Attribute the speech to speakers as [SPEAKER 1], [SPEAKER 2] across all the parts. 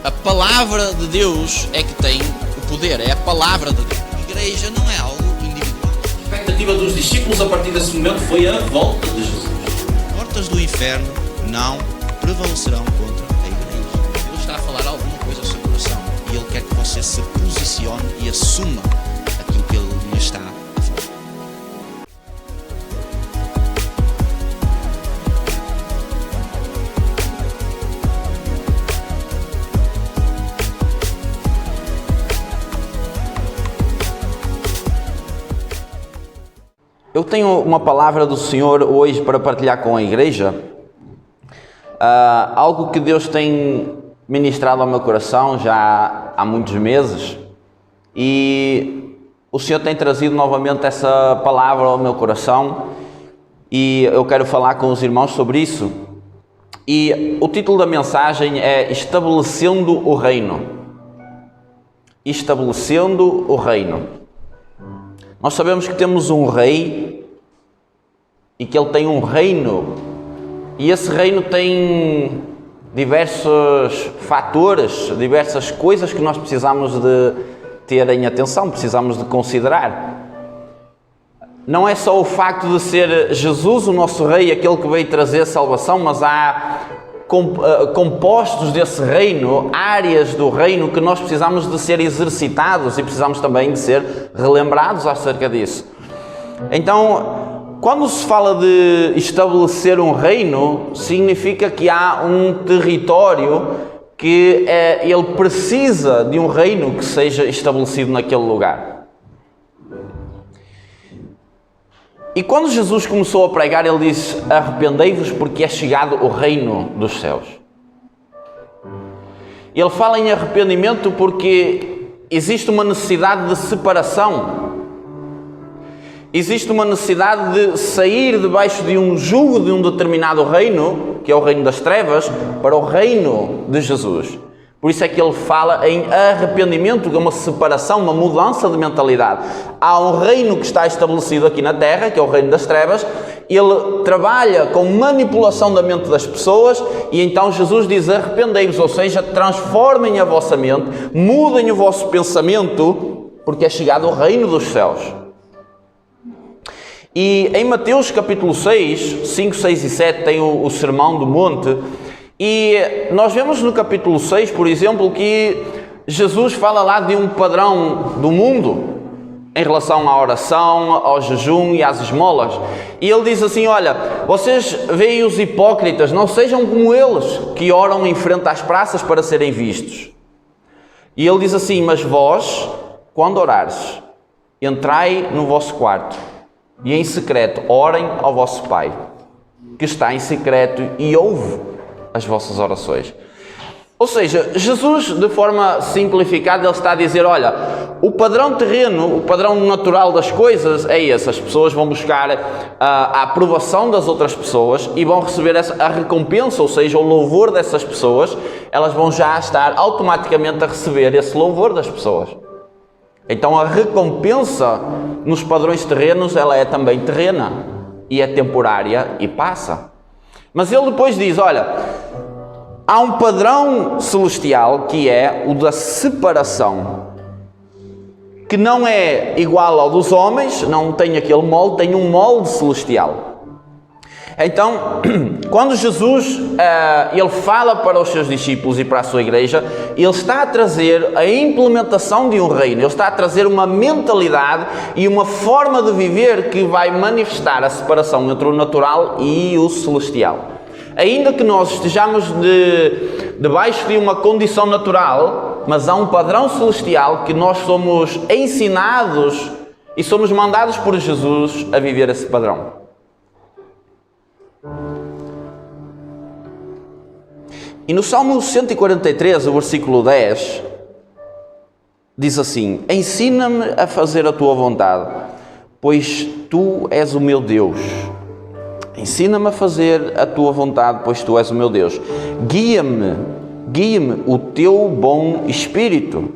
[SPEAKER 1] A palavra de Deus é que tem o poder, é a palavra de Deus. A igreja não é algo individual.
[SPEAKER 2] A expectativa dos discípulos a partir desse momento foi a volta de Jesus.
[SPEAKER 1] Portas do inferno não prevalecerão contra a igreja. Deus está a falar alguma coisa ao seu coração e Ele quer que você se posicione e assuma aquilo que Ele lhe está a falar.
[SPEAKER 3] Eu tenho uma palavra do Senhor hoje para partilhar com a igreja, algo que Deus tem ministrado ao meu coração já há muitos meses, e o Senhor tem trazido novamente essa palavra ao meu coração e eu quero falar com os irmãos sobre isso. E o título da mensagem é Estabelecendo o Reino. Estabelecendo o Reino. Nós sabemos que temos um rei e que ele tem um reino, e esse reino tem diversos fatores, diversas coisas que nós precisamos de ter em atenção, precisamos de considerar. Não é só o facto de ser Jesus o nosso rei, aquele que veio trazer salvação, mas há compostos desse reino, áreas do reino que nós precisamos de ser exercitados e precisamos também de ser relembrados acerca disso. Então, quando se fala de estabelecer um reino, significa que há um território que ele precisa de um reino que seja estabelecido naquele lugar. E quando Jesus começou a pregar, ele disse: arrependei-vos porque é chegado o reino dos céus. Ele fala em arrependimento porque existe uma necessidade de separação. Existe uma necessidade de sair debaixo de um jugo de um determinado reino, que é o reino das trevas, para o reino de Jesus. Por isso é que ele fala em arrependimento, que é uma separação, uma mudança de mentalidade. Há um reino que está estabelecido aqui na terra, que é o reino das trevas. Ele trabalha com manipulação da mente das pessoas e então Jesus diz: arrependei-vos, ou seja, transformem a vossa mente, mudem o vosso pensamento, porque é chegado o reino dos céus. E em Mateus capítulo 6, 5, 6 e 7 tem o Sermão do Monte. E nós vemos no capítulo 6, por exemplo, que Jesus fala lá de um padrão do mundo em relação à oração, ao jejum e às esmolas. E ele diz assim: olha, vocês veem os hipócritas, não sejam como eles, que oram em frente às praças para serem vistos. E ele diz assim: mas vós, quando orares, entrai no vosso quarto e em secreto orem ao vosso Pai, que está em secreto e ouve as vossas orações. Ou seja, Jesus, de forma simplificada, ele está a dizer: olha, o padrão terreno, o padrão natural das coisas é esse. As pessoas vão buscar a aprovação das outras pessoas e vão receber a recompensa, ou seja, o louvor dessas pessoas. Elas vão já estar automaticamente a receber esse louvor das pessoas. Então a recompensa nos padrões terrenos, ela é também terrena e é temporária e passa. Mas ele depois diz: olha, há um padrão celestial que é o da separação, que não é igual ao dos homens, não tem aquele molde, tem um molde celestial. Então, quando Jesus ele fala para os seus discípulos e para a sua igreja, ele está a trazer a implementação de um reino, ele está a trazer uma mentalidade e uma forma de viver que vai manifestar a separação entre o natural e o celestial. Ainda que nós estejamos debaixo de uma condição natural, mas há um padrão celestial que nós somos ensinados e somos mandados por Jesus a viver esse padrão. E no Salmo 143, o versículo 10, diz assim: ensina-me a fazer a tua vontade, pois tu és o meu Deus. Ensina-me a fazer a tua vontade, pois tu és o meu Deus. Guia-me o teu bom espírito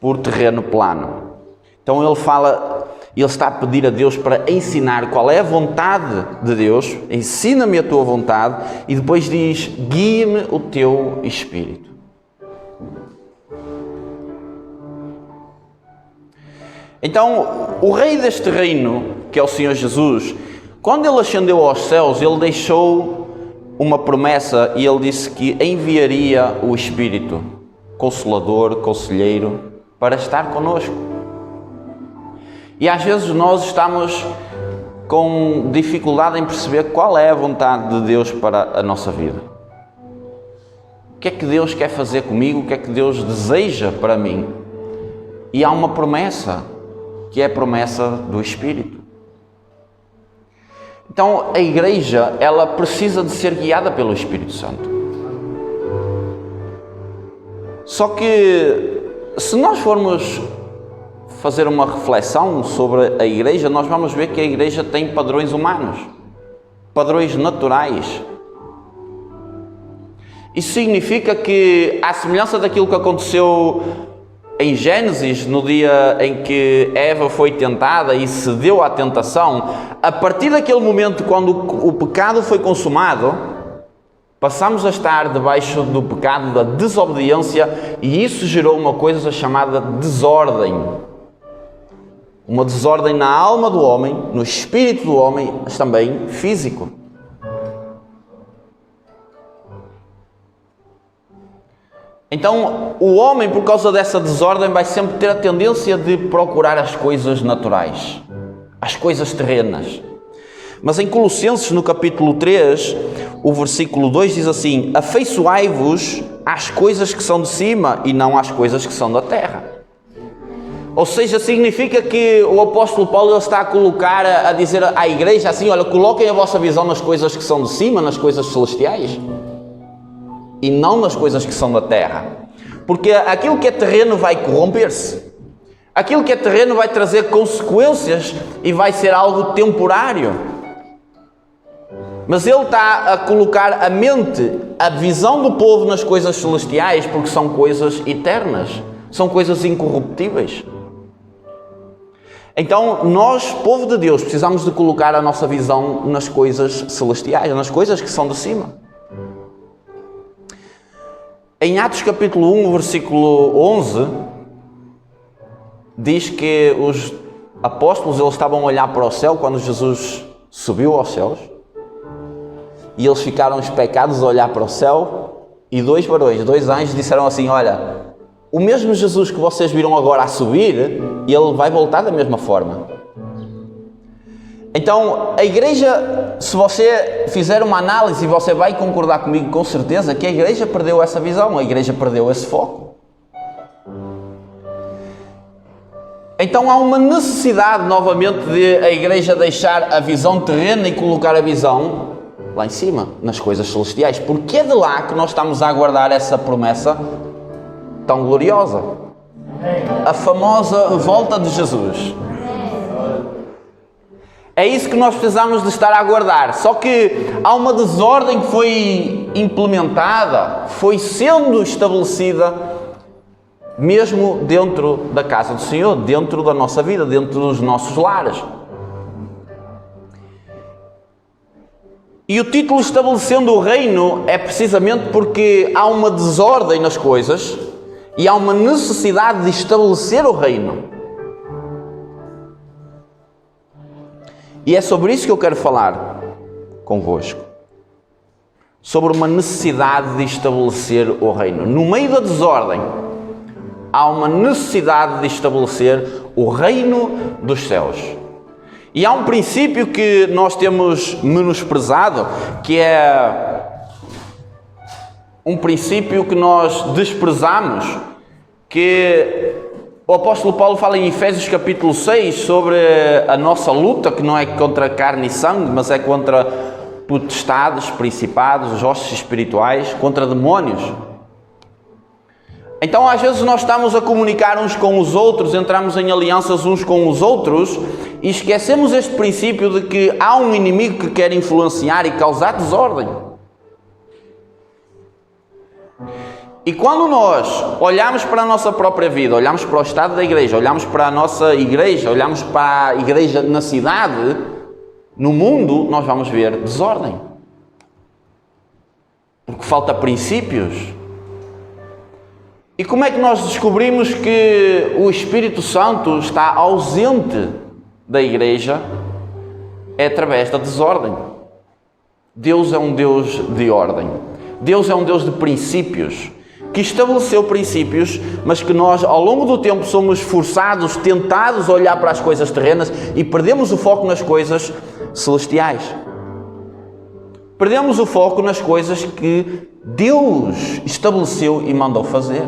[SPEAKER 3] por terreno plano. Então ele está a pedir a Deus para ensinar qual é a vontade de Deus. Ensina-me a tua vontade. E depois diz: guia-me o teu espírito. Então, o rei deste reino, que é o Senhor Jesus, quando ele ascendeu aos céus, ele deixou uma promessa e ele disse que enviaria o Espírito, Consolador, Conselheiro, para estar conosco. E às vezes nós estamos com dificuldade em perceber qual é a vontade de Deus para a nossa vida. O que é que Deus quer fazer comigo? O que é que Deus deseja para mim? E há uma promessa, que é a promessa do Espírito. Então, a igreja, ela precisa de ser guiada pelo Espírito Santo. Só que, se nós formos fazer uma reflexão sobre a igreja, nós vamos ver que a igreja tem padrões humanos, padrões naturais. Isso significa que, à semelhança daquilo que aconteceu em Gênesis, no dia em que Eva foi tentada e cedeu à tentação, a partir daquele momento, quando o pecado foi consumado, passamos a estar debaixo do pecado da desobediência e isso gerou uma coisa chamada desordem. Uma desordem na alma do homem, no espírito do homem, mas também físico. Então, o homem, por causa dessa desordem, vai sempre ter a tendência de procurar as coisas naturais, as coisas terrenas. Mas em Colossenses, no capítulo 3, o versículo 2 diz assim: afeiçoai-vos às coisas que são de cima e não às coisas que são da terra. Ou seja, significa que o apóstolo Paulo está a colocar, a dizer à igreja assim: olha, coloquem a vossa visão nas coisas que são de cima, nas coisas celestiais, e não nas coisas que são da terra. Porque aquilo que é terreno vai corromper-se. Aquilo que é terreno vai trazer consequências e vai ser algo temporário. Mas ele está a colocar a mente, a visão do povo nas coisas celestiais, porque são coisas eternas, são coisas incorruptíveis. Então, nós, povo de Deus, precisamos de colocar a nossa visão nas coisas celestiais, nas coisas que são de cima. Em Atos capítulo 1, versículo 11, diz que os apóstolos eles estavam a olhar para o céu quando Jesus subiu aos céus, e eles ficaram especados a olhar para o céu, e dois varões, dois anjos disseram assim: olha, o mesmo Jesus que vocês viram agora a subir, ele vai voltar da mesma forma. Então, a igreja, se você fizer uma análise, você vai concordar comigo com certeza que a igreja perdeu essa visão, a igreja perdeu esse foco. Então há uma necessidade novamente de a igreja deixar a visão terrena e colocar a visão lá em cima, nas coisas celestiais, porque é de lá que nós estamos a aguardar essa promessa tão gloriosa, a famosa volta de Jesus. É isso que nós precisamos de estar a aguardar. Só que há uma desordem que foi implementada, foi sendo estabelecida mesmo dentro da casa do Senhor, dentro da nossa vida, dentro dos nossos lares. E o título Estabelecendo o Reino é precisamente porque há uma desordem nas coisas e há uma necessidade de estabelecer o reino. E é sobre isso que eu quero falar convosco. Sobre uma necessidade de estabelecer o reino. No meio da desordem, há uma necessidade de estabelecer o reino dos céus. E há um princípio que nós temos menosprezado, que é um princípio que nós desprezamos, que o apóstolo Paulo fala em Efésios capítulo 6 sobre a nossa luta, que não é contra carne e sangue, mas é contra potestades, principados, hostes espirituais, contra demónios. Então às vezes nós estamos a comunicar uns com os outros, entramos em alianças uns com os outros e esquecemos este princípio de que há um inimigo que quer influenciar e causar desordem. E quando nós olhamos para a nossa própria vida, olhamos para o estado da igreja, olhamos para a nossa igreja, olhamos para a igreja na cidade, no mundo, nós vamos ver desordem. Porque falta princípios. E como é que nós descobrimos que o Espírito Santo está ausente da igreja? É através da desordem. Deus é um Deus de ordem. Deus é um Deus de princípios, que estabeleceu princípios, mas que nós, ao longo do tempo, somos forçados, tentados a olhar para as coisas terrenas e perdemos o foco nas coisas celestiais. Perdemos o foco nas coisas que Deus estabeleceu e mandou fazer.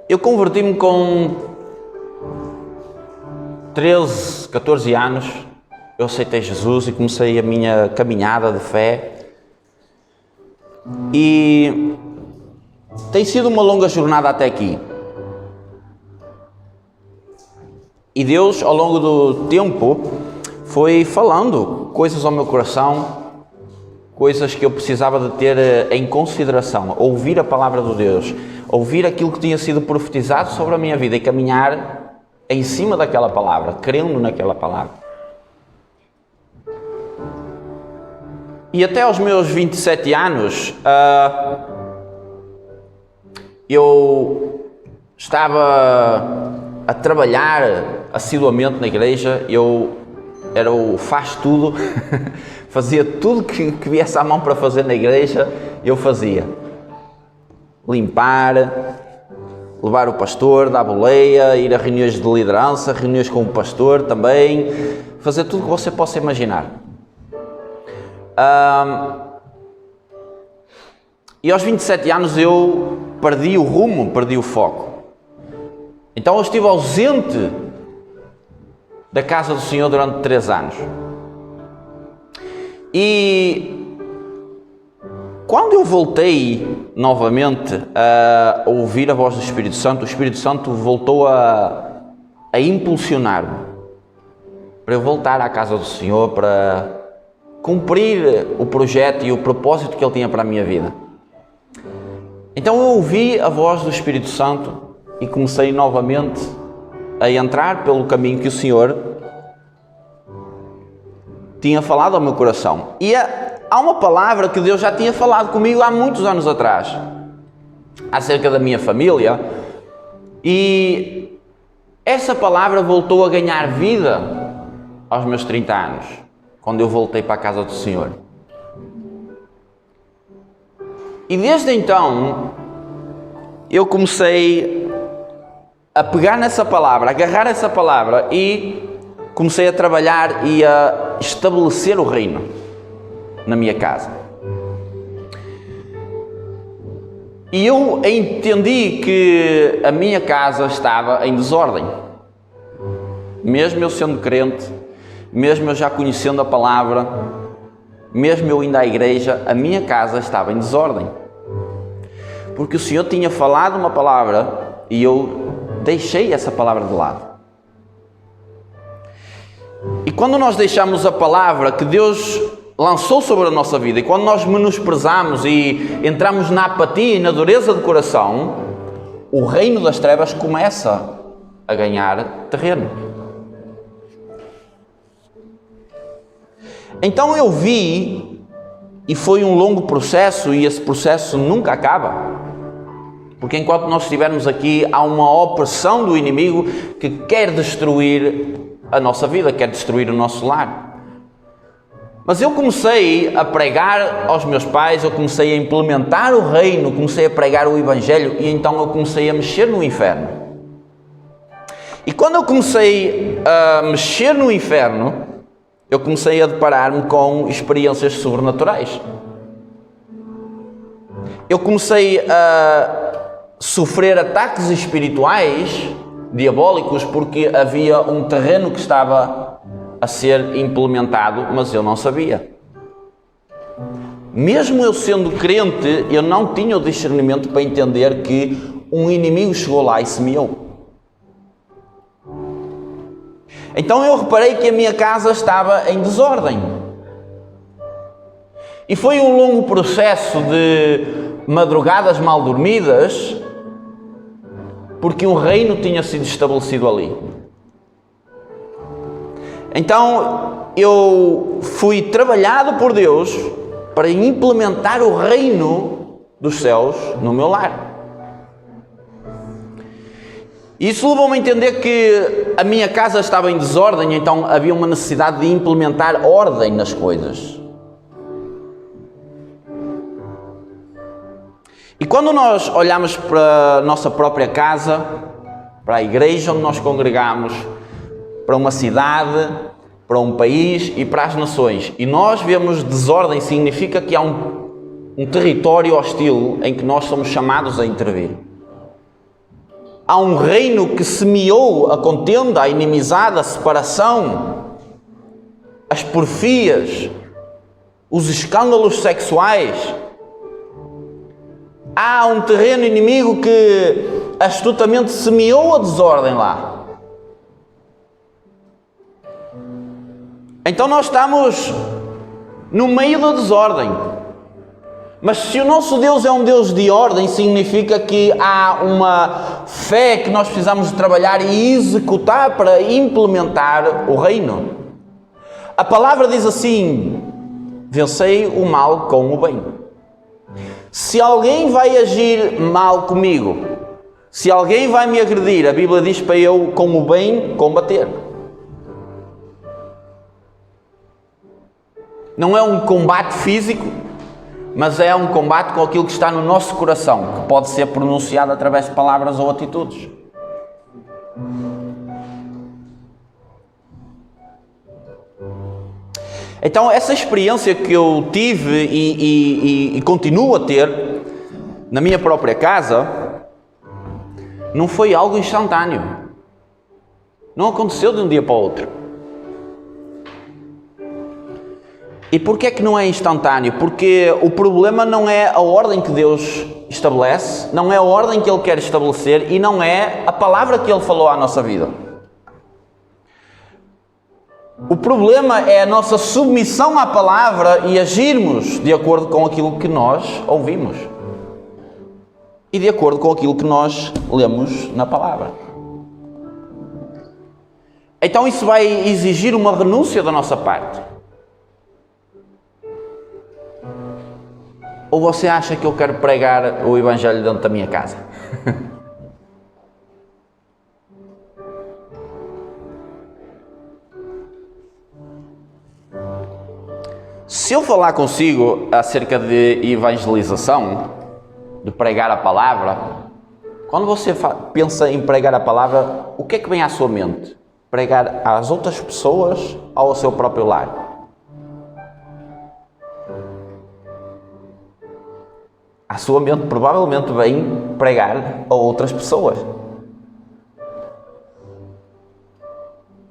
[SPEAKER 3] Eu converti-me com 13, 14 anos. Eu aceitei Jesus e comecei a minha caminhada de fé. E tem sido uma longa jornada até aqui. E Deus, ao longo do tempo, foi falando coisas ao meu coração, coisas que eu precisava de ter em consideração, ouvir a palavra de Deus, ouvir aquilo que tinha sido profetizado sobre a minha vida e caminhar em cima daquela palavra, crendo naquela palavra. E até aos meus 27 anos, eu estava a trabalhar assiduamente na igreja. Eu era o faz tudo, fazia tudo que viesse à mão para fazer na igreja, eu fazia. Limpar, levar o pastor, dar boleia, ir a reuniões de liderança, reuniões com o pastor também, fazer tudo o que você possa imaginar. E aos 27 anos eu perdi o rumo, perdi o foco. Então eu estive ausente da casa do Senhor durante 3 anos. E quando eu voltei novamente a ouvir a voz do Espírito Santo, o Espírito Santo voltou a impulsionar-me para eu voltar à casa do Senhor, para cumprir o projeto e o propósito que Ele tinha para a minha vida. Então eu ouvi a voz do Espírito Santo e comecei novamente a entrar pelo caminho que o Senhor tinha falado ao meu coração. E há uma palavra que Deus já tinha falado comigo há muitos anos atrás, acerca da minha família, e essa palavra voltou a ganhar vida aos meus 30 anos, quando eu voltei para a casa do Senhor. E desde então, eu comecei a pegar nessa palavra, a agarrar essa palavra e comecei a trabalhar e a estabelecer o reino na minha casa. E eu entendi que a minha casa estava em desordem. Mesmo eu sendo crente, mesmo eu já conhecendo a palavra, mesmo eu indo à igreja, a minha casa estava em desordem. Porque o Senhor tinha falado uma palavra e eu deixei essa palavra de lado. E quando nós deixamos a palavra que Deus lançou sobre a nossa vida, e quando nós menosprezamos e entramos na apatia e na dureza do coração, o reino das trevas começa a ganhar terreno. Então eu vi, e foi um longo processo, e esse processo nunca acaba. Porque enquanto nós estivermos aqui, há uma opressão do inimigo que quer destruir a nossa vida, quer destruir o nosso lar. Mas eu comecei a pregar aos meus pais, eu comecei a implementar o reino, comecei a pregar o Evangelho, e então eu comecei a mexer no inferno. E quando eu comecei a mexer no inferno, eu comecei a deparar-me com experiências sobrenaturais. Eu comecei a sofrer ataques espirituais, diabólicos, porque havia um terreno que estava a ser implementado, mas eu não sabia. Mesmo eu sendo crente, eu não tinha o discernimento para entender que um inimigo chegou lá e semeou. Então eu reparei que a minha casa estava em desordem. E foi um longo processo de madrugadas mal dormidas, porque um reino tinha sido estabelecido ali. Então eu fui trabalhado por Deus para implementar o reino dos céus no meu lar. Isso levou-me a entender que a minha casa estava em desordem, então havia uma necessidade de implementar ordem nas coisas. E quando nós olhamos para a nossa própria casa, para a igreja onde nós congregamos, para uma cidade, para um país e para as nações, e nós vemos desordem, significa que há um território hostil em que nós somos chamados a intervir. Há um reino que semeou a contenda, a inimizade, a separação, as porfias, os escândalos sexuais. Há um terreno inimigo que astutamente semeou a desordem lá. Então nós estamos no meio da desordem. Mas se o nosso Deus é um Deus de ordem, significa que há uma fé que nós precisamos de trabalhar e executar para implementar o reino. A palavra diz assim: vencei o mal com o bem. Se alguém vai agir mal comigo, se alguém vai me agredir, a Bíblia diz para eu com o bem combater. Não é um combate físico, mas é um combate com aquilo que está no nosso coração, que pode ser pronunciado através de palavras ou atitudes. Então, essa experiência que eu tive e continuo a ter na minha própria casa, não foi algo instantâneo. Não aconteceu de um dia para o outro. E porquê é que não é instantâneo? Porque o problema não é a ordem que Deus estabelece, não é a ordem que Ele quer estabelecer e não é a palavra que Ele falou à nossa vida. O problema é a nossa submissão à palavra e agirmos de acordo com aquilo que nós ouvimos e de acordo com aquilo que nós lemos na palavra. Então isso vai exigir uma renúncia da nossa parte. Ou você acha que eu quero pregar o Evangelho dentro da minha casa? Se eu falar consigo acerca de evangelização, de pregar a palavra, quando você pensa em pregar a palavra, o que é que vem à sua mente? Pregar às outras pessoas ou ao seu próprio lar? À sua mente provavelmente vem pregar a outras pessoas.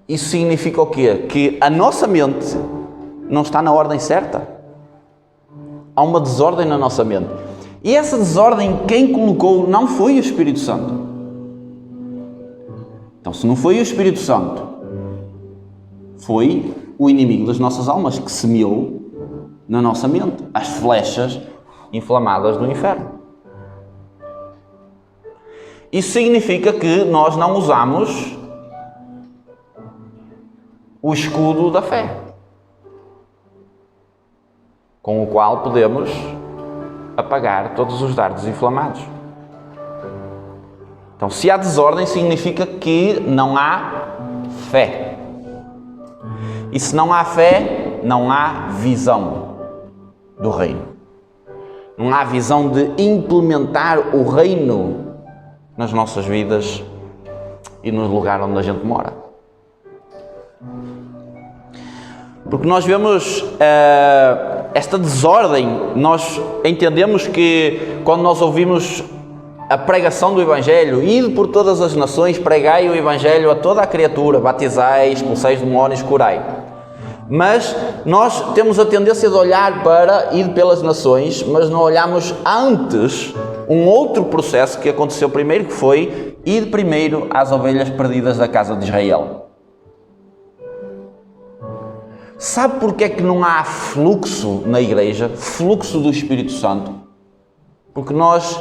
[SPEAKER 3] Isso significa o quê? Que a nossa mente não está na ordem certa. Há uma desordem na nossa mente. E essa desordem, quem colocou não foi o Espírito Santo. Então, se não foi o Espírito Santo, foi o inimigo das nossas almas que semeou na nossa mente as flechas inflamadas do inferno. Isso significa que nós não usamos o escudo da fé, com o qual podemos apagar todos os dardos inflamados. Então, se há desordem, significa que não há fé. E se não há fé, não há visão do reino. Não há visão de implementar o reino nas nossas vidas e no lugar onde a gente mora. Porque nós vemos esta desordem, nós entendemos que quando nós ouvimos a pregação do Evangelho, ide por todas as nações, pregai o Evangelho a toda a criatura, batizai, expulsai demónios, curai. Mas nós temos a tendência de olhar para ir pelas nações, mas não olhamos antes um outro processo que aconteceu primeiro, que foi ir primeiro às ovelhas perdidas da casa de Israel. Sabe porque é que não há fluxo na igreja, fluxo do Espírito Santo? Porque nós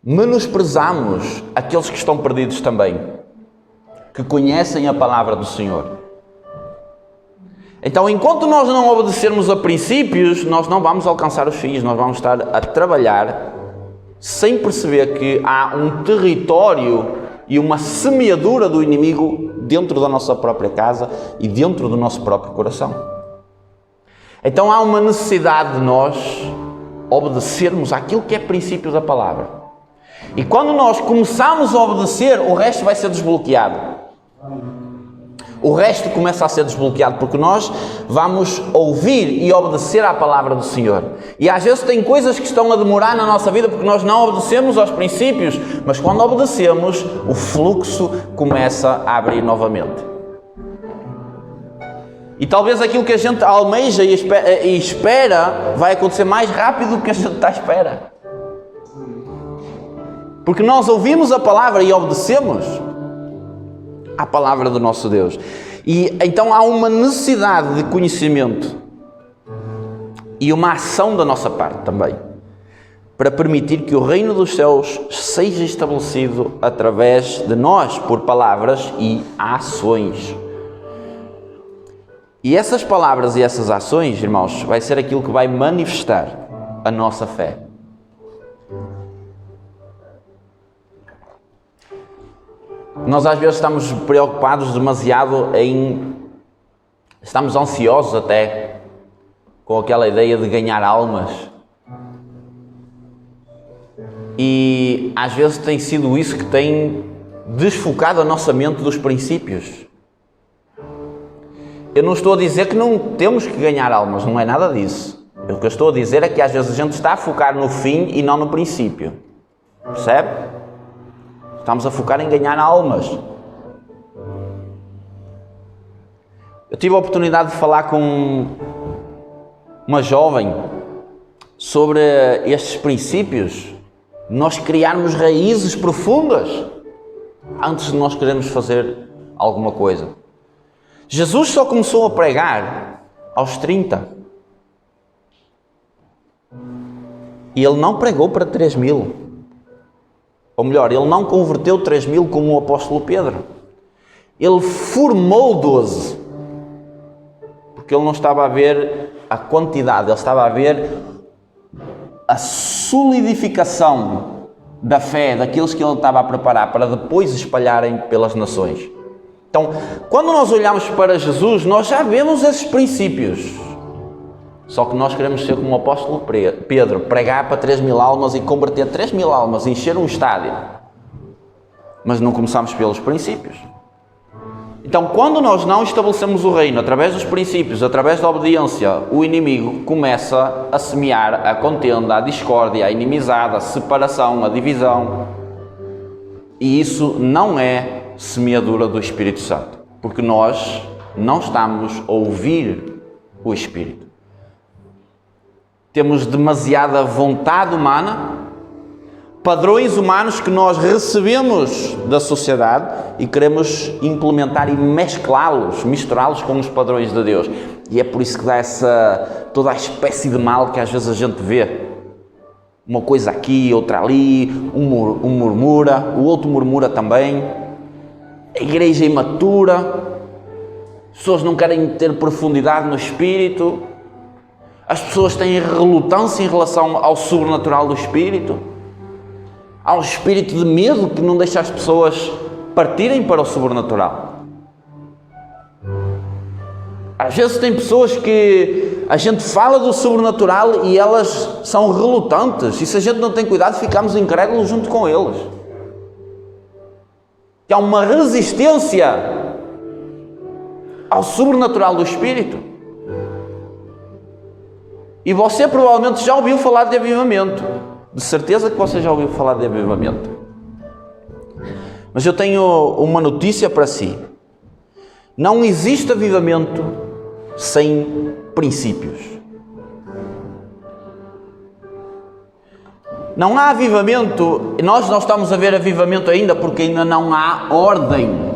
[SPEAKER 3] menosprezamos aqueles que estão perdidos também, que conhecem a palavra do Senhor. Então, enquanto nós não obedecermos a princípios, nós não vamos alcançar os fins, nós vamos estar a trabalhar sem perceber que há um território e uma semeadura do inimigo dentro da nossa própria casa e dentro do nosso próprio coração. Então há uma necessidade de nós obedecermos àquilo que é princípio da palavra. E quando nós começamos a obedecer, o resto vai ser desbloqueado. O resto começa a ser desbloqueado, porque nós vamos ouvir e obedecer à palavra do Senhor. E às vezes tem coisas que estão a demorar na nossa vida, porque nós não obedecemos aos princípios, mas quando obedecemos, o fluxo começa a abrir novamente. E talvez aquilo que a gente almeja e espera vai acontecer mais rápido do que a gente está à espera. Porque nós ouvimos a palavra e obedecemos à palavra do nosso Deus. E então há uma necessidade de conhecimento e uma ação da nossa parte também, para permitir que o reino dos céus seja estabelecido através de nós, por palavras e ações. E essas palavras e essas ações, irmãos, vai ser aquilo que vai manifestar a nossa fé. Nós às vezes estamos preocupados demasiado estamos ansiosos até com aquela ideia de ganhar almas. E às vezes tem sido isso que tem desfocado a nossa mente dos princípios. Eu não estou a dizer que não temos que ganhar almas, não é nada disso. O que eu estou a dizer é que às vezes a gente está a focar no fim e não no princípio. Percebe? Estamos a focar em ganhar almas. Eu tive a oportunidade de falar com uma jovem sobre estes princípios, nós criarmos raízes profundas antes de nós querermos fazer alguma coisa. Jesus só começou a pregar aos 30. E ele não pregou para 3.000. Ou melhor, ele não converteu 3.000 como o apóstolo Pedro. Ele formou 12. Porque ele não estava a ver a quantidade, ele estava a ver a solidificação da fé daqueles que ele estava a preparar para depois espalharem pelas nações. Então, quando nós olhamos para Jesus, nós já vemos esses princípios. Só que nós queremos ser como o apóstolo Pedro, pregar para 3.000 almas e converter 3.000 almas, encher um estádio. Mas não começamos pelos princípios. Então, quando nós não estabelecemos o reino através dos princípios, através da obediência, o inimigo começa a semear a contenda, a discórdia, a inimizade, a separação, a divisão. E isso não é semeadura do Espírito Santo, porque nós não estamos a ouvir o Espírito. Temos demasiada vontade humana, padrões humanos que nós recebemos da sociedade e queremos implementar e mesclá-los, misturá-los com os padrões de Deus. E é por isso que dá toda a espécie de mal que às vezes a gente vê. Uma coisa aqui, outra ali, um murmura, o outro murmura também. A igreja é imatura, as pessoas não querem ter profundidade no Espírito. As pessoas têm relutância em relação ao sobrenatural do Espírito. Há um espírito de medo que não deixa as pessoas partirem para o sobrenatural. Às vezes tem pessoas que a gente fala do sobrenatural e elas são relutantes. E se a gente não tem cuidado, ficamos incrédulos junto com eles. Que há uma resistência ao sobrenatural do Espírito. E você provavelmente já ouviu falar de avivamento. De certeza que você já ouviu falar de avivamento. Mas eu tenho uma notícia para si. Não existe avivamento sem princípios. Não há avivamento, nós não estamos a ver avivamento ainda porque ainda não há ordem.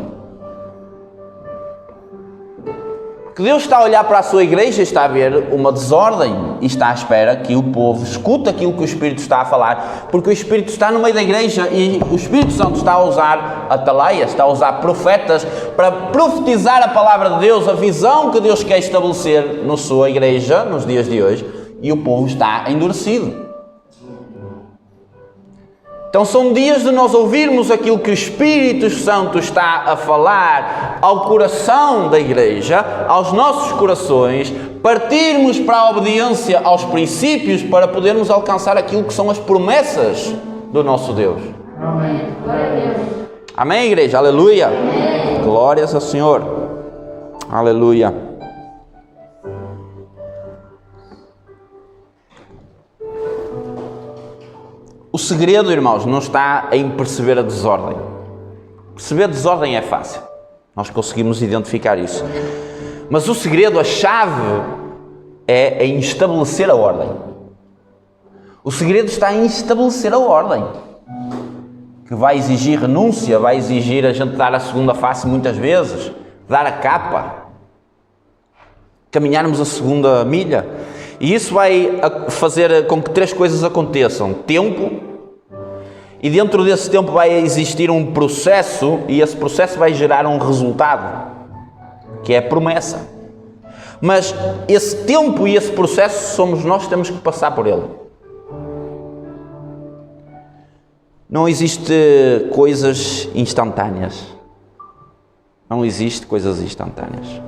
[SPEAKER 3] Que Deus está a olhar para a sua igreja e está a ver uma desordem e está à espera que o povo escute aquilo que o Espírito está a falar, porque o Espírito está no meio da igreja e o Espírito Santo está a usar atalaias, está a usar profetas para profetizar a palavra de Deus, a visão que Deus quer estabelecer na sua igreja nos dias de hoje, e o povo está endurecido. Então são dias de nós ouvirmos aquilo que o Espírito Santo está a falar ao coração da igreja, aos nossos corações, partirmos para a obediência aos princípios para podermos alcançar aquilo que são as promessas do nosso Deus.
[SPEAKER 4] Amém. Glória a Deus.
[SPEAKER 3] Amém, igreja? Aleluia.
[SPEAKER 4] Amém.
[SPEAKER 3] Glórias ao Senhor. Aleluia. O segredo, irmãos, não está em perceber a desordem. Perceber a desordem é fácil. Nós conseguimos identificar isso. Mas o segredo, a chave, é em estabelecer a ordem. O segredo está em estabelecer a ordem. Que vai exigir renúncia, vai exigir a gente dar a segunda face muitas vezes, dar a capa, caminharmos a segunda milha. E isso vai fazer com que 3 coisas aconteçam. Tempo, e dentro desse tempo vai existir um processo, e esse processo vai gerar um resultado, que é a promessa. Mas esse tempo e esse processo somos nós que temos que passar por ele. Não existe coisas instantâneas. Não existe coisas instantâneas.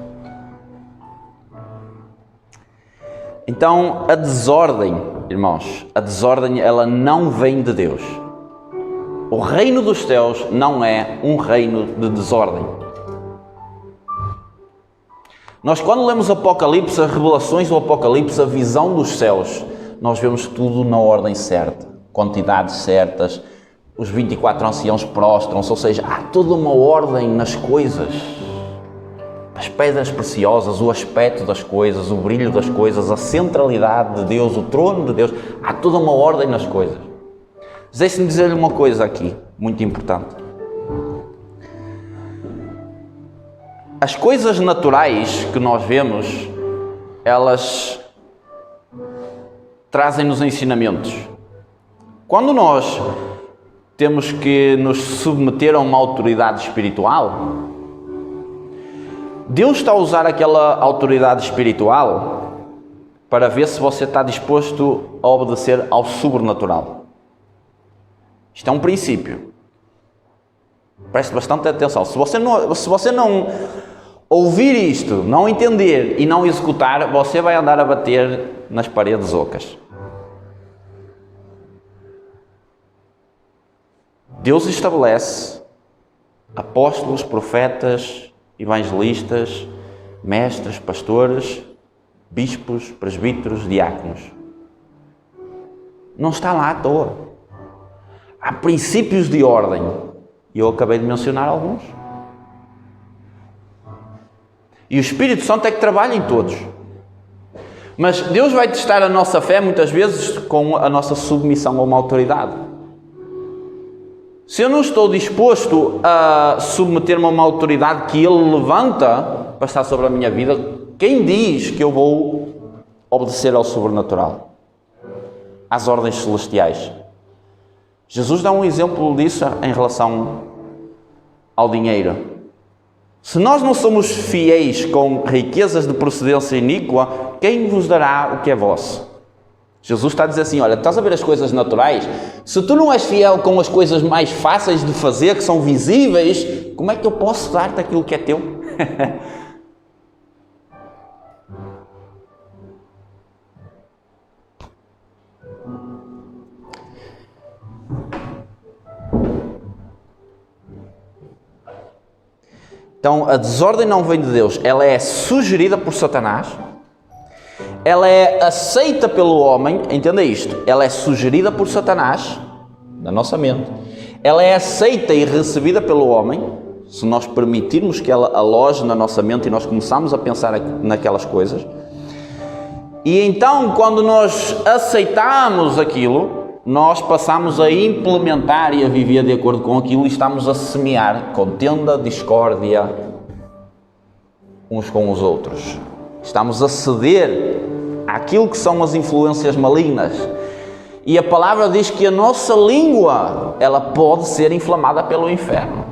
[SPEAKER 3] Então, a desordem, irmãos, a desordem, ela não vem de Deus. O reino dos céus não é um reino de desordem. Nós, quando lemos Apocalipse, as revelações do Apocalipse, a visão dos céus, nós vemos tudo na ordem certa, quantidades certas, os 24 anciãos prostram-se, ou seja, há toda uma ordem nas coisas. As pedras preciosas, o aspecto das coisas, o brilho das coisas, a centralidade de Deus, o trono de Deus, há toda uma ordem nas coisas. Deixe-me dizer-lhe uma coisa aqui, muito importante. As coisas naturais que nós vemos, elas trazem-nos ensinamentos. Quando nós temos que nos submeter a uma autoridade espiritual, Deus está a usar aquela autoridade espiritual para ver se você está disposto a obedecer ao sobrenatural. Isto é um princípio. Preste bastante atenção. Se você não ouvir isto, não entender e não executar, você vai andar a bater nas paredes ocas. Deus estabelece apóstolos, profetas, evangelistas, mestres, pastores, bispos, presbíteros, diáconos. Não está lá à toa. Há princípios de ordem. E eu acabei de mencionar alguns. E o Espírito Santo é que trabalha em todos. Mas Deus vai testar a nossa fé muitas vezes com a nossa submissão a uma autoridade. Se eu não estou disposto a submeter-me a uma autoridade que Ele levanta para estar sobre a minha vida, quem diz que eu vou obedecer ao sobrenatural? Às ordens celestiais. Jesus dá um exemplo disso em relação ao dinheiro. Se nós não somos fiéis com riquezas de procedência iníqua, quem vos dará o que é vosso? Jesus está a dizer assim, olha, estás a ver as coisas naturais? Se tu não és fiel com as coisas mais fáceis de fazer, que são visíveis, como é que eu posso dar-te aquilo que é teu? Então, a desordem não vem de Deus, ela é sugerida por Satanás, ela é aceita pelo homem, entenda isto, ela é sugerida por Satanás, na nossa mente, ela é aceita e recebida pelo homem, se nós permitirmos que ela aloje na nossa mente e nós começarmos a pensar naquelas coisas, e então, quando nós aceitamos aquilo, nós passamos a implementar e a viver de acordo com aquilo e estamos a semear contenda, discórdia, uns com os outros. Estamos a ceder àquilo que são as influências malignas. E a palavra diz que a nossa língua, ela pode ser inflamada pelo inferno.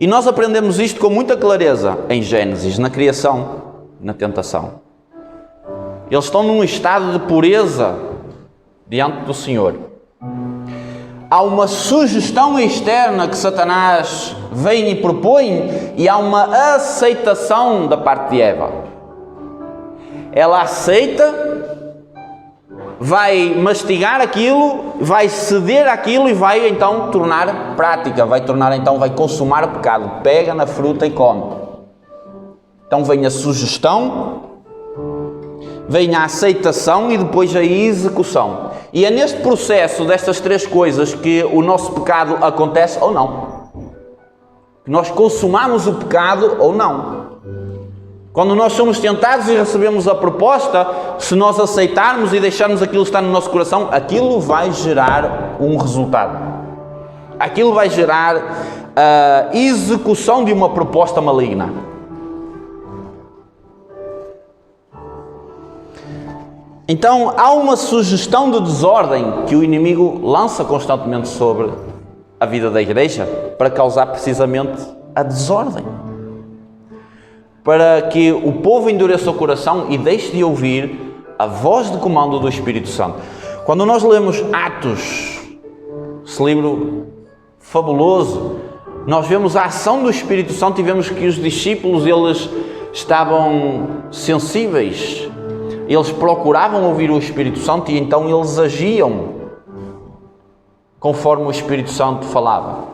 [SPEAKER 3] E nós aprendemos isto com muita clareza em Gênesis, na criação, na tentação. Eles estão num estado de pureza diante do Senhor. Há uma sugestão externa que Satanás vem e propõe e há uma aceitação da parte de Eva. Ela aceita, vai mastigar aquilo, vai ceder aquilo e vai então tornar prática, vai consumar o pecado. Pega na fruta e come. Então vem a sugestão, vem a aceitação e depois a execução. E é neste processo destas três coisas que o nosso pecado acontece ou não. Que nós consumamos o pecado ou não. Quando nós somos tentados e recebemos a proposta, se nós aceitarmos e deixarmos aquilo estar no nosso coração, aquilo vai gerar um resultado. Aquilo vai gerar a execução de uma proposta maligna. Então, há uma sugestão de desordem que o inimigo lança constantemente sobre a vida da igreja para causar precisamente a desordem. Para que o povo endureça o coração e deixe de ouvir a voz de comando do Espírito Santo. Quando nós lemos Atos, esse livro fabuloso, nós vemos a ação do Espírito Santo e vemos que os discípulos, eles estavam sensíveis. Eles procuravam ouvir o Espírito Santo e então eles agiam conforme o Espírito Santo falava.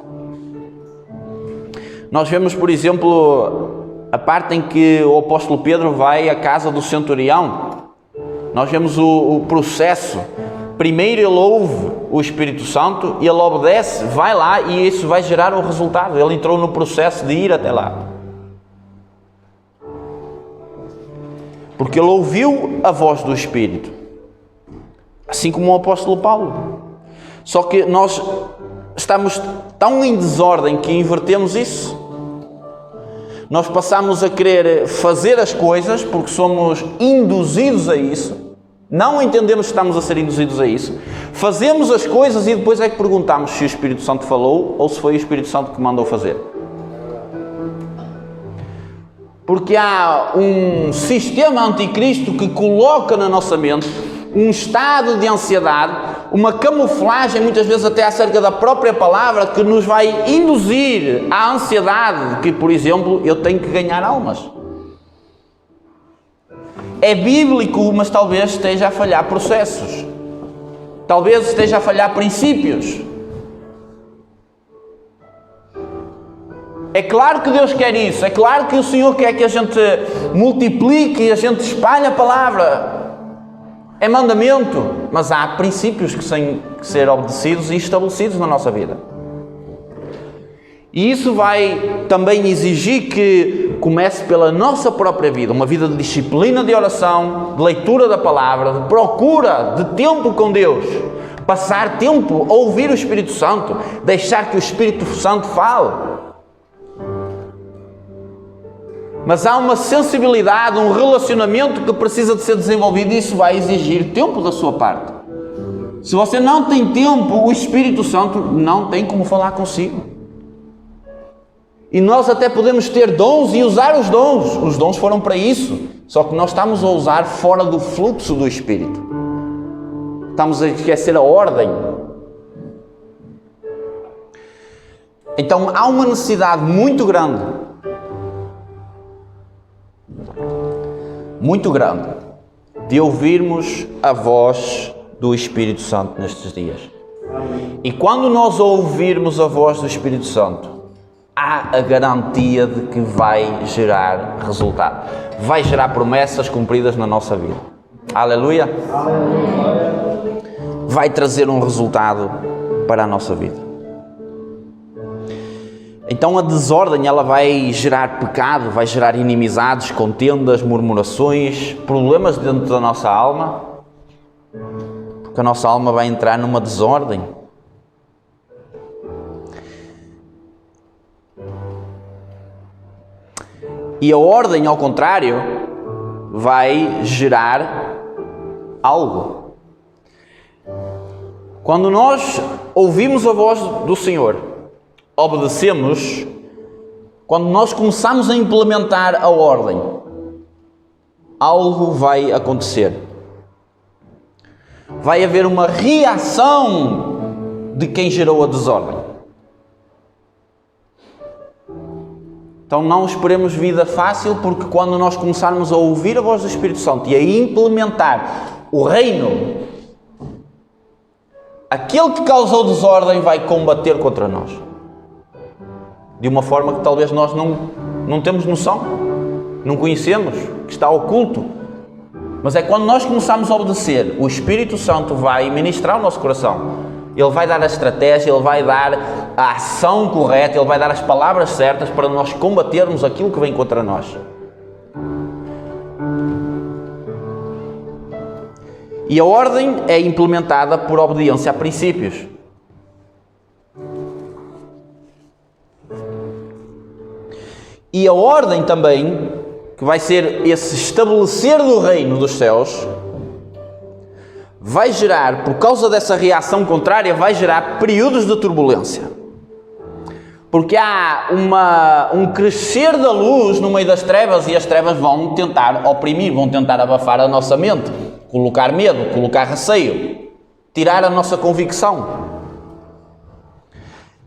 [SPEAKER 3] Nós vemos, por exemplo, a parte em que o apóstolo Pedro vai à casa do centurião. Nós vemos o processo. Primeiro ele ouve o Espírito Santo e ele obedece, vai lá e isso vai gerar um resultado. Ele entrou no processo de ir até lá. Porque ele ouviu a voz do Espírito. Assim como o apóstolo Paulo. Só que nós estamos tão em desordem que invertemos isso. Nós passamos a querer fazer as coisas porque somos induzidos a isso. Não entendemos que estamos a ser induzidos a isso. Fazemos as coisas e depois é que perguntamos se o Espírito Santo falou ou se foi o Espírito Santo que mandou fazer. Porque há um sistema anticristo que coloca na nossa mente um estado de ansiedade, uma camuflagem, muitas vezes até acerca da própria palavra, que nos vai induzir à ansiedade de que, por exemplo, eu tenho que ganhar almas. É bíblico, mas talvez esteja a falhar processos. Talvez esteja a falhar princípios. É claro que Deus quer isso. É claro que o Senhor quer que a gente multiplique e a gente espalhe a palavra. É mandamento, mas há princípios que têm que ser obedecidos e estabelecidos na nossa vida. E isso vai também exigir que comece pela nossa própria vida, uma vida de disciplina de oração, de leitura da palavra, de procura de tempo com Deus, passar tempo a ouvir o Espírito Santo, deixar que o Espírito Santo fale. Mas há uma sensibilidade, um relacionamento que precisa de ser desenvolvido e isso vai exigir tempo da sua parte. Se você não tem tempo, o Espírito Santo não tem como falar consigo. E nós até podemos ter dons e usar os dons. Os dons foram para isso. Só que nós estamos a usar fora do fluxo do Espírito. Estamos a esquecer a ordem. Então há uma necessidade muito grande de ouvirmos a voz do Espírito Santo nestes dias. E quando nós ouvirmos a voz do Espírito Santo, há a garantia de que vai gerar resultado. Vai gerar promessas cumpridas na nossa vida. Aleluia! Vai trazer um resultado para a nossa vida. Então a desordem, ela vai gerar pecado, vai gerar inimizades, contendas, murmurações, problemas dentro da nossa alma, porque a nossa alma vai entrar numa desordem. E a ordem, ao contrário, vai gerar algo. Quando nós ouvimos a voz do Senhor, obedecemos, quando nós começamos a implementar a ordem, algo vai acontecer. Vai haver uma reação de quem gerou a desordem. Então não esperemos vida fácil, porque quando nós começarmos a ouvir a voz do Espírito Santo e a implementar o reino, aquele que causou desordem vai combater contra nós. De uma forma que talvez nós não temos noção, não conhecemos, que está oculto. Mas é quando nós começarmos a obedecer, o Espírito Santo vai ministrar o nosso coração. Ele vai dar a estratégia, Ele vai dar a ação correta, Ele vai dar as palavras certas para nós combatermos aquilo que vem contra nós. E a ordem é implementada por obediência a princípios. E a ordem também, que vai ser esse estabelecer do reino dos céus, vai gerar, por causa dessa reação contrária, vai gerar períodos de turbulência. Porque há um crescer da luz no meio das trevas, e as trevas vão tentar oprimir, vão tentar abafar a nossa mente, colocar medo, colocar receio, tirar a nossa convicção.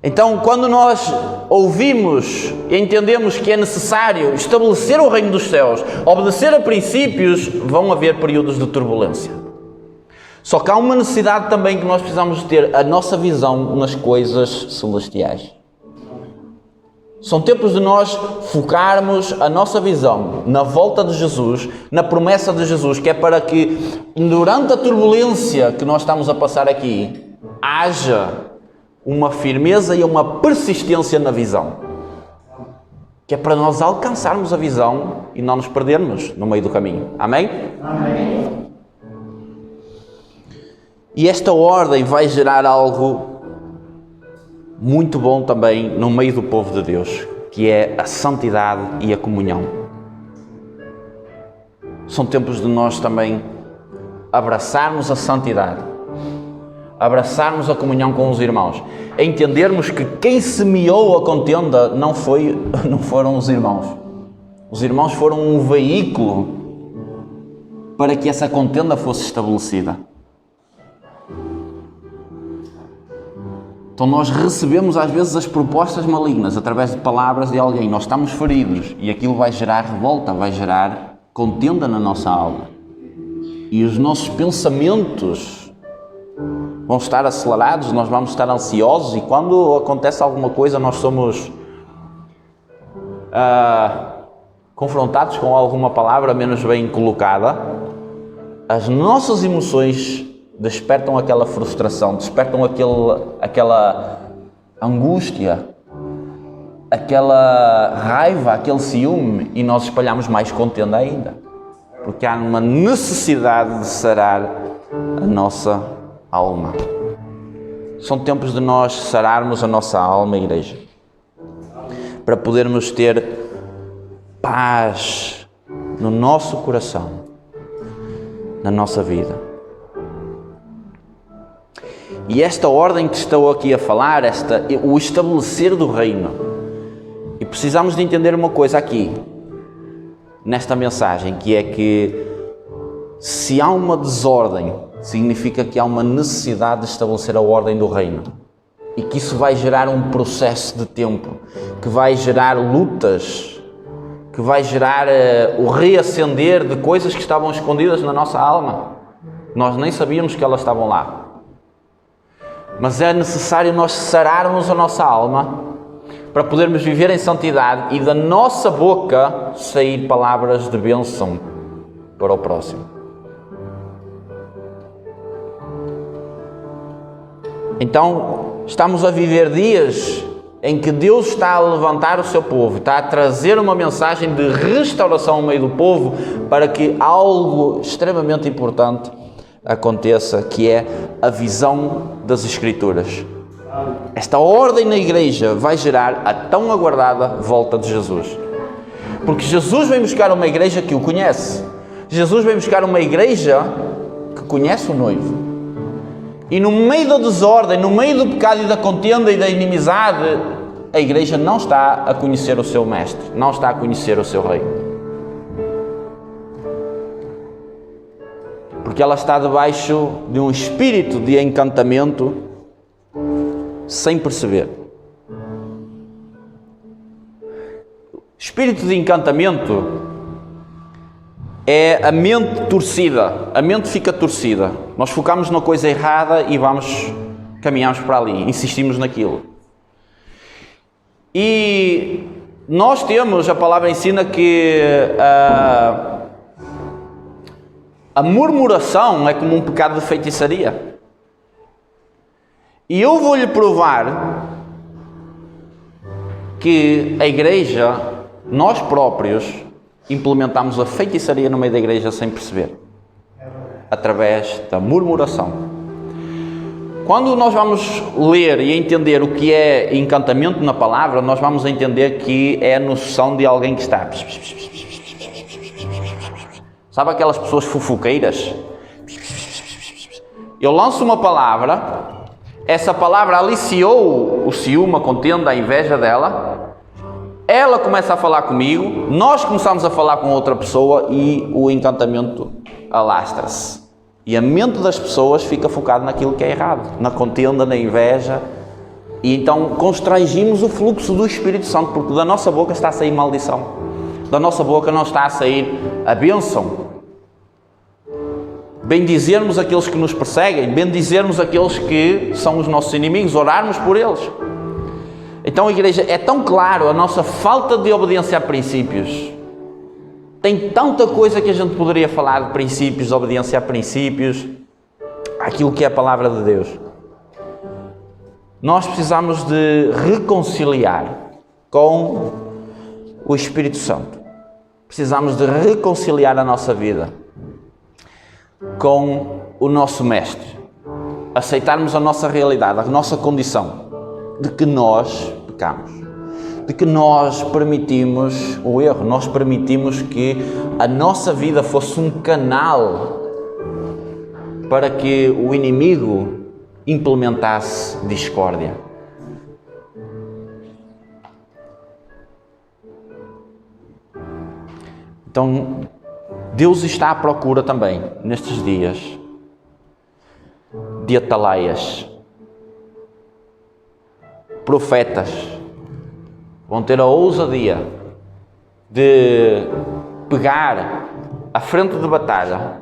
[SPEAKER 3] Então, quando nós ouvimos e entendemos que é necessário estabelecer o reino dos céus, obedecer a princípios, vão haver períodos de turbulência. Só que há uma necessidade também que nós precisamos de ter a nossa visão nas coisas celestiais. São tempos de nós focarmos a nossa visão na volta de Jesus, na promessa de Jesus, que é para que durante a turbulência que nós estamos a passar aqui, haja uma firmeza e uma persistência na visão. Que é para nós alcançarmos a visão e não nos perdermos no meio do caminho. Amém?
[SPEAKER 4] Amém.
[SPEAKER 3] E esta ordem vai gerar algo muito bom também no meio do povo de Deus, que é a santidade e a comunhão. São tempos de nós também abraçarmos a santidade, abraçarmos a comunhão com os irmãos, entendermos que quem semeou a contenda não foram os irmãos. Os irmãos foram um veículo para que essa contenda fosse estabelecida. Então nós recebemos às vezes as propostas malignas através de palavras de alguém, nós estamos feridos e aquilo vai gerar revolta, vai gerar contenda na nossa alma. E os nossos pensamentos vão estar acelerados, nós vamos estar ansiosos, e quando acontece alguma coisa nós somos confrontados com alguma palavra menos bem colocada, as nossas emoções despertam aquela frustração, despertam aquela angústia, aquela raiva, aquele ciúme, e nós espalhamos mais contenda ainda. Porque há uma necessidade de sarar a nossa alma. São tempos de nós sararmos a nossa alma, igreja, para podermos ter paz no nosso coração, na nossa vida. E esta ordem que estou aqui a falar, o estabelecer do reino, e precisamos de entender uma coisa aqui, nesta mensagem, que é que se há uma desordem, significa que há uma necessidade de estabelecer a ordem do reino. E que isso vai gerar um processo de tempo, que vai gerar lutas, que vai gerar o reacender de coisas que estavam escondidas na nossa alma. Nós nem sabíamos que elas estavam lá. Mas é necessário nós sararmos a nossa alma para podermos viver em santidade e da nossa boca sair palavras de bênção para o próximo. Então, estamos a viver dias em que Deus está a levantar o seu povo, está a trazer uma mensagem de restauração ao meio do povo para que algo extremamente importante aconteça, que é a visão das Escrituras. Esta ordem na igreja vai gerar a tão aguardada volta de Jesus. Porque Jesus vem buscar uma igreja que o conhece. Jesus vem buscar uma igreja que conhece o noivo. E no meio da desordem, no meio do pecado e da contenda e da inimizade, a igreja não está a conhecer o seu mestre, não está a conhecer o seu rei. Porque ela está debaixo de um espírito de encantamento sem perceber. Espírito de encantamento é a mente torcida. A mente fica torcida. Nós focamos na coisa errada e caminhamos para ali, insistimos naquilo. E nós temos, a palavra ensina que a murmuração é como um pecado de feitiçaria. E eu vou-lhe provar que a igreja, nós próprios, implementamos a feitiçaria no meio da igreja sem perceber. Através da murmuração. Quando nós vamos ler e entender o que é encantamento na palavra, nós vamos entender que é a noção de alguém que está... Sabe aquelas pessoas fofoqueiras? Eu lanço uma palavra, essa palavra aliciou o ciúme, a contenda, a inveja dela, ela começa a falar comigo, nós começamos a falar com outra pessoa e o encantamento alastra-se. E a mente das pessoas fica focada naquilo que é errado, na contenda, na inveja, e então constrangimos o fluxo do Espírito Santo, porque da nossa boca está a sair maldição. Da nossa boca não está a sair a bênção. Bendizermos aqueles que nos perseguem, bendizermos aqueles que são os nossos inimigos, orarmos por eles. Então, a igreja, é tão claro a nossa falta de obediência a princípios. Tem tanta coisa que a gente poderia falar de princípios, de obediência a princípios, aquilo que é a palavra de Deus. Nós precisamos de reconciliar com o Espírito Santo. Precisamos de reconciliar a nossa vida com o nosso Mestre. Aceitarmos a nossa realidade, a nossa condição de que nós pecamos, de que nós permitimos o erro, nós permitimos que a nossa vida fosse um canal para que o inimigo implementasse discórdia. Então, Deus está à procura também, nestes dias, de atalaias. Profetas vão ter a ousadia de pegar a frente de batalha,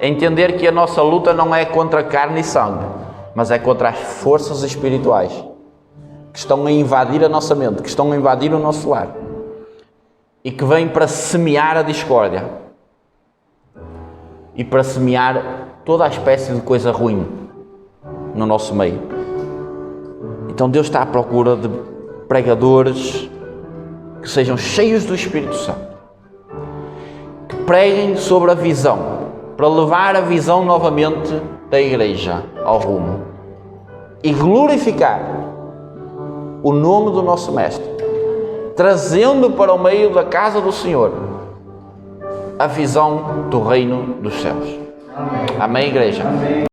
[SPEAKER 3] entender que a nossa luta não é contra carne e sangue, mas é contra as forças espirituais que estão a invadir a nossa mente, que estão a invadir o nosso lar. E que vem para semear a discórdia e para semear toda a espécie de coisa ruim no nosso meio. Então Deus está à procura de pregadores que sejam cheios do Espírito Santo, que preguem sobre a visão, para levar a visão novamente da igreja ao rumo e glorificar o nome do nosso Mestre, trazendo para o meio da casa do Senhor a visão do reino dos céus. Amém, igreja? Amém.